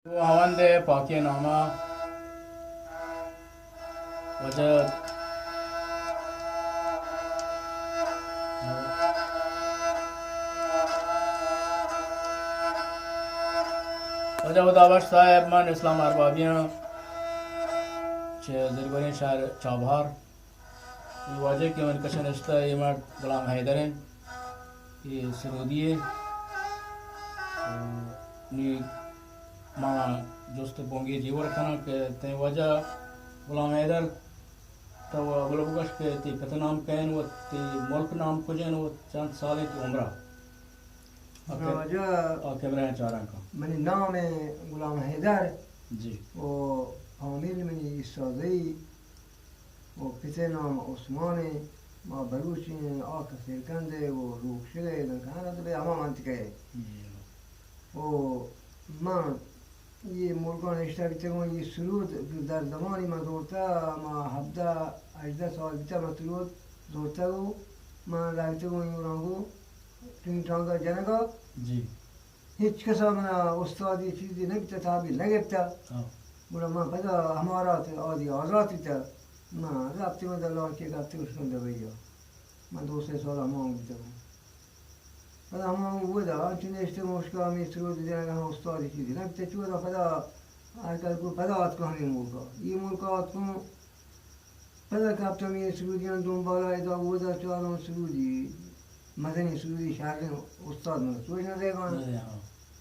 خداوند پاکی نامه وجه خداوند صاحب من اسلام اربابی هم چه زیرگوری شهر چابهار واجه که من کشن اشتا یہ مرد غلام حیدر ہیں یہ سرودی ہے نی ما جست بونگی جیور کنا کہ تے وجہ غلام حیدر تو غلو بگش کہ تی پتہ نام کہن و تی ملک نام کجن و چند سالی تی عمرہ آکے برای چاران کا من نام غلام حیدر جی و عامل منی سازی و پسر نام عثمان ما بلوچی آک سرکنده و روکشده دنکانه به اما منطقه و من یه ملکان اشتر بیتگون یه سرود در زمانی من زورتا ما 17-18 سال بیتا من سرود زورتا و من رایتگون این رانگو تو این تانگا جنگا جی هیچ کسا من استادی چیزی نبیتا تحبیل نگفتا بولا من پدا همارات آدی آزاد بیتا من رابطی من در لانکی گفتی اشنده بیا من 2-3 سال همان بیتا پدا همان بودا چون اشته مشکا می سرود جنگ هم استادی چیزی نبیتا چودا پدا هرکل کو پدا آت کن این ملکا این ملکا آت کن پدا کبتا می سرودیان دنبالا ادا بودا چهارم سرودی مدنی سرودی شهر استاد من سوچ ندهگان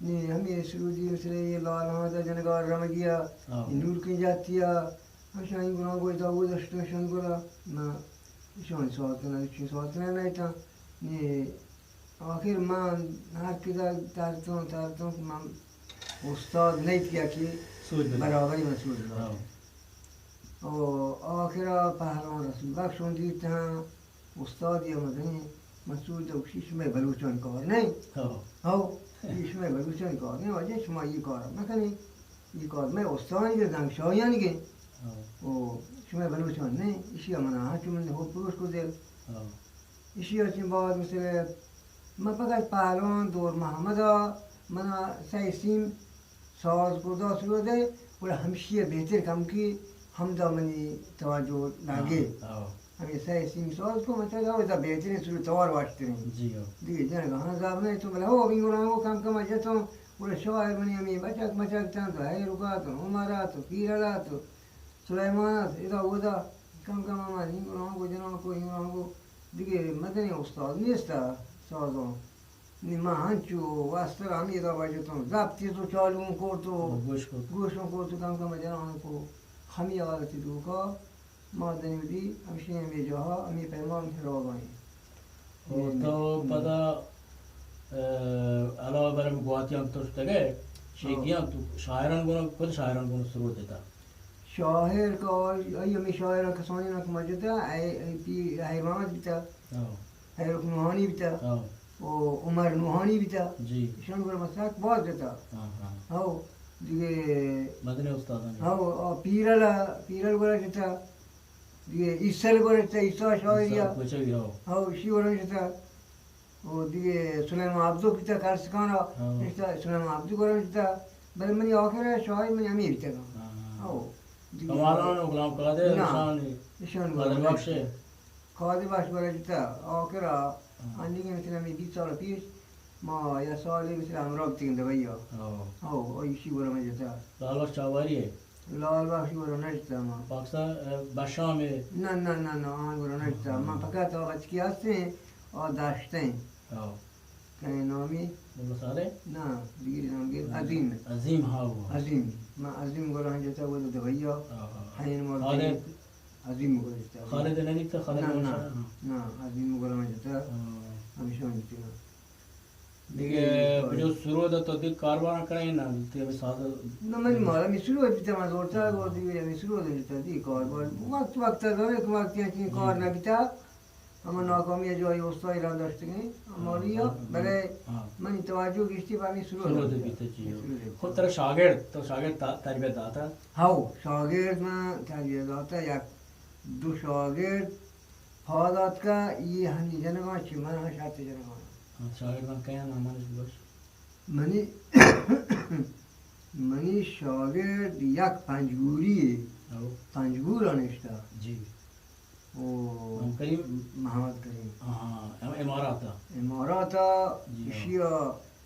نه همی سرودی مثل یہ لال حمد جنگار رمگیا نور کی جاتیا همیشه این گناه گوی داود اشتوشن گلا ما شان سوال کنه چی سوال کنه نیتا نه آخر من هر کدا ترتون که من استاد نیت کیا که برابری مسئول و آخر پهلوان رسول بخشون دیتا استاد یا مدنی مسئول دوشیش میں بلوچان کار نہیں ہاو ایش میں بلوچان کار نہیں واجه شما یہ کار مکنی یہ کار میں استانی کے زنگ شایانی کے او شما بلوچان نہیں ایشی منا ہاں چون ہو پروش کو دل ایشی اچین بعد مثل من فقط پهلوان دور محمد منا سیسیم ساز کرده سروده ولی همشیه بهتر کم که هم دامنی توجه لگه हमें सही सिमसाज को मतलब क्या होता बेहतरीन शुरू तवार वाटते हैं जी दिए जाने का हाँ जाब नहीं तो बोला हो अभी गुलाम को काम कमा जाता हूँ बोले शायर बनी हमें बचक मचक चांद है रुका तो उमारा तो पीरा तो सुलेमान इधर उधर कम कम हमारे गुलाम को जना को गुलाम को दिए मदनी उस्ताद नहीं था साजों निमा हंचो वास्तर हम ये दबा जाता हूँ जापती तो चालू को तो गोशों को तो काम कमा जना को हम ये वाला चीज़ों का مادنی بودی همیشه همی جاها همی پیمان هراغانی تو پدا علاوه بر گواتیان توشتگه شیگیان تو شاعران گونه خود شاعران گونه سرود دیتا شاعر کا ای همی شاعران کسانی نا که موجوده ای پی حیوانات بیتا حیرک نوحانی بیتا و عمر نوحانی بیتا ایشان گونه مسلک باز دیتا هاو دیگه مدنی استادانی هاو پیرل گونه دیتا دیگه ایسال گرفته ایسا شاعریا ها شی گرفته و دیگه سلیمان عبدو کتا کارسکانا نشتا سلیمان عبدو گرفته بل منی آخر شاعر منی همی بیته ها دیگه کمالان و غلام قادر نشان قادر بخش قادر بخش گرفته آخر دیگه مثل همی 20 سال پیش ما یه سالی مثل امراک تینده بیا ها ایشی گرفته لال بخش چاواریه لال بخشی برو نشتا ما پاکستان بشامه نه آن برو نشتا من فقط آقا چکی هستیم داشتیم که نامی بلوساله؟ نه دیگری نامی عظیم ها من عظیم گروه هنجتا بود دویا حین خالد عظیم گروه هنجتا خالد نگیتا خالد نه عظیم گروه هنجتا همیشه هنجتا دیگه جو سرود تو دیگه کاروان کنه نه دیگه ساده نه من مالا می سرود بیتا من زورتا گفت دیگه می سرود بیتا دیگه کاروان وقت داره که وقتی که کار نبیتا اما ناکامی جای استای را داشتیم امالیا برای من توجه گشتی و می سرود بیتا چی خود تر شاگرد تربیت داتا هاو شاگرد من تربیت داتا یک دو شاگرد حالات کا یہ هنی جنگان چی من ها شرط جنگان شاگردان کیا نامانش باش منی मनी शागिर्द यक पंजगूरी आओ पंजगूर अनिश्ता जी ओ हम करीम मोहम्मद करीम हाँ हम इमारत था इमारata जी, işiya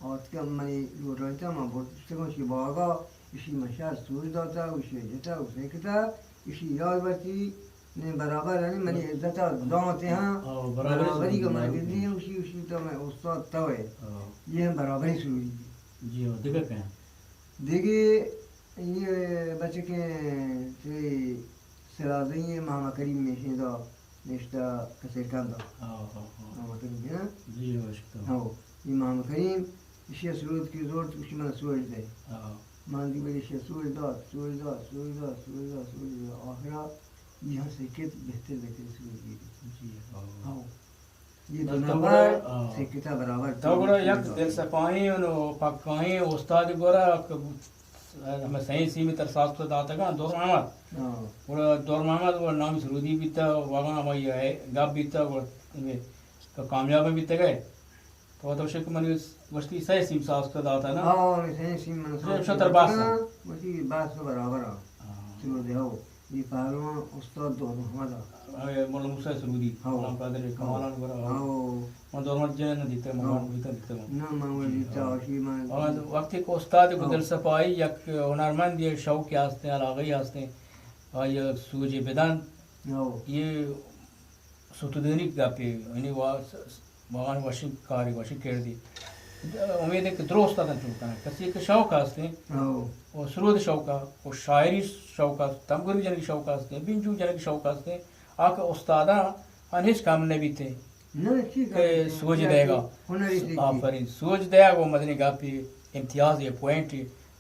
artık mani loranta ma bortuştum ki baga işi maşar suudata işi jeta usekta işi yalbati ne beraber yani mani izzata dağıtı ha आओ बराबरी का मैं बराबर कहती हूँ उसी तो मैं उस्ताद तब है आओ ये हम बराबरी शुरू की जी हो दिक्कत क्या है देखिए ये बच्चे के सलादे मामा करीम में से तो निश्ता कसर कंदा आओ आओ आओ मामा करीम है ना जी हो शकतो हो ये मामा करीम इसे सूरत की जोर उसी में सूरज दे आओ मान दी बड़ी इसे सूरज आखिरा यहाँ से कित बेहतर बेहतर सूरज की जी आओ हो ये बस दुनिया तो पर बड़ा, से किता बराबर तो गोरा यक दिल से पाई उन पकाई उस्ताद गोरा हमें सही सीमित साथ तो दाता का दौर मामा हाँ और दौर मामा वो नाम सरूदी भी था वहाँ वही है गाब भी था और तो कामयाब भी थे गए तो तो शेख मनी वस्ती सही सीम साथ तो दाता ना हाँ सही सीम मन ये 70 वही बात से बराबर है सूरज हो ये पहलवान उस्ताद दोनों हमारा मोला मुसा सरूदी हाँ। नाम का दे कमालन गोरा हाँ और दौर मत जन दीते मगान भी तो दीते ना मांगो जीता उसी में और वक्त को उस्ताद को दिल से पाई यक हुनरमंद ये शौक के आस्ते अलागे आस्ते और ये सूजी बेदान हाँ ये सुतुदनी गापे यानी वागन वशिंग कारी वशिंग केड़ दी उम्मीद है कि दोस्त आता चुका है किसी के शौक आस्ते हाँ और सुरुद शौक और शायरी शौक तमगुरी जन की शौक आस्ते बिंजू जन की शौक आस्ते आके उस्तादा अनिश काम ने भी थे ना ठीक के सोच देगा हुनरी से आफरीन सोच देगा वो मदनी गापी इम्तियाज ये पॉइंट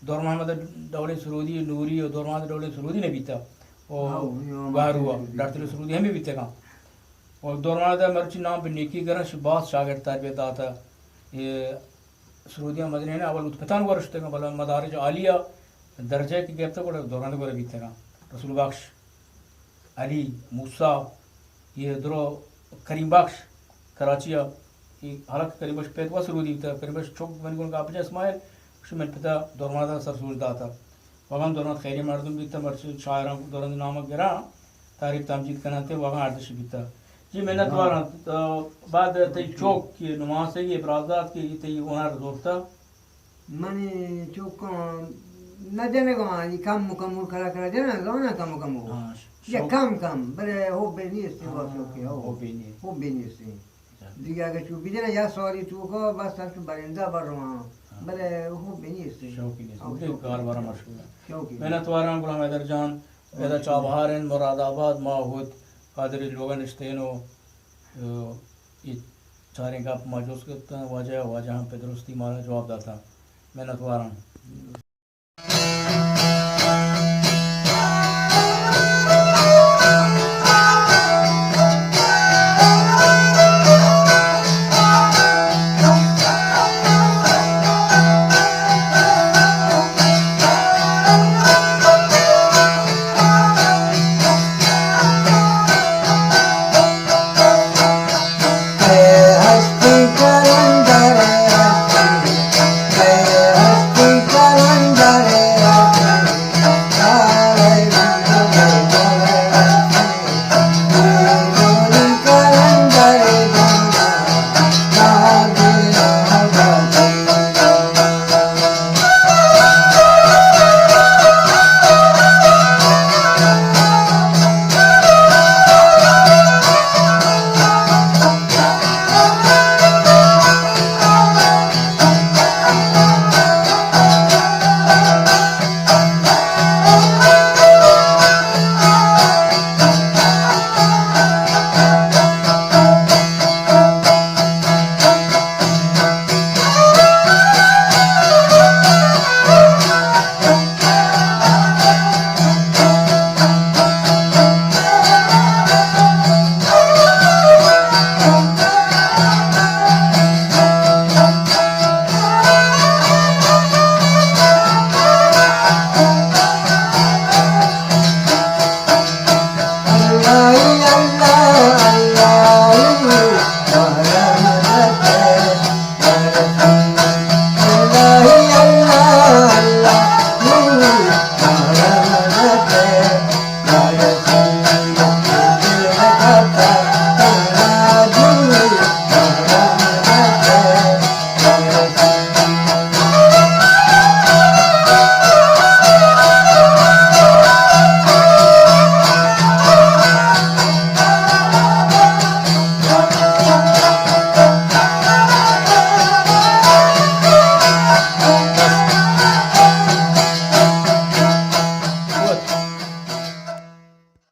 दौर मोहम्मद दौड़े सरूदी नूरी और दौर मोहम्मद दौड़े सरूदी ने बीता और बाहर हुआ डरते सरूदी हमें बीतेगा और दौर मोहम्मद मर्ची नाम पे नेकी करना शबाज शागिर्द तरबियत आता ये सरूदिया मदनी है ना अवल उत्पतान वर्षते का बला मदारिज आलिया दर्जे की गेप तक दौरान को बीतेगा रसूल बख्श अली मूसा ये दरो करीम बख्श कराचिया ये हालांकि करीम बख्श पेट सरूदी था करीम बख्श चौक बन गुन का अपने इस्माइल उसमें पिता दौरमादा सर सूरदा था वहाँ दौरान खैरी मर्दम भी था मर्ची शायरा दौरान नामक गिरा तारीफ तमजीद करना थे वहाँ आर्दश भी था जी मेहनत वाला तो बाद तई चौक की नमाज से ये बराजात की तई ओनर दोस्ता मनी चौको न जाने को ये काम मुकम्मल करा करा जाना गाना काम मुकम्मल हाँ या काम बड़े हो बेनी इससे बहुत शौक है हो भी नहीं हो बेनी इससे दिया के चू बिजना या सॉरी तू को बस तक बरिंदा बर वहाँ बड़े हो बेनी इससे शौकी नहीं है कार बारा मशहूर है शौकी मेहनत वाला गुलाम हैदर जान पैदा चाबहारन मुरादाबाद माहौद कादरी लोगन इस्तेनो ये सारे का मौजूद करता वजह पे दुरुस्ती मारा जवाब दाता मेहनत वारा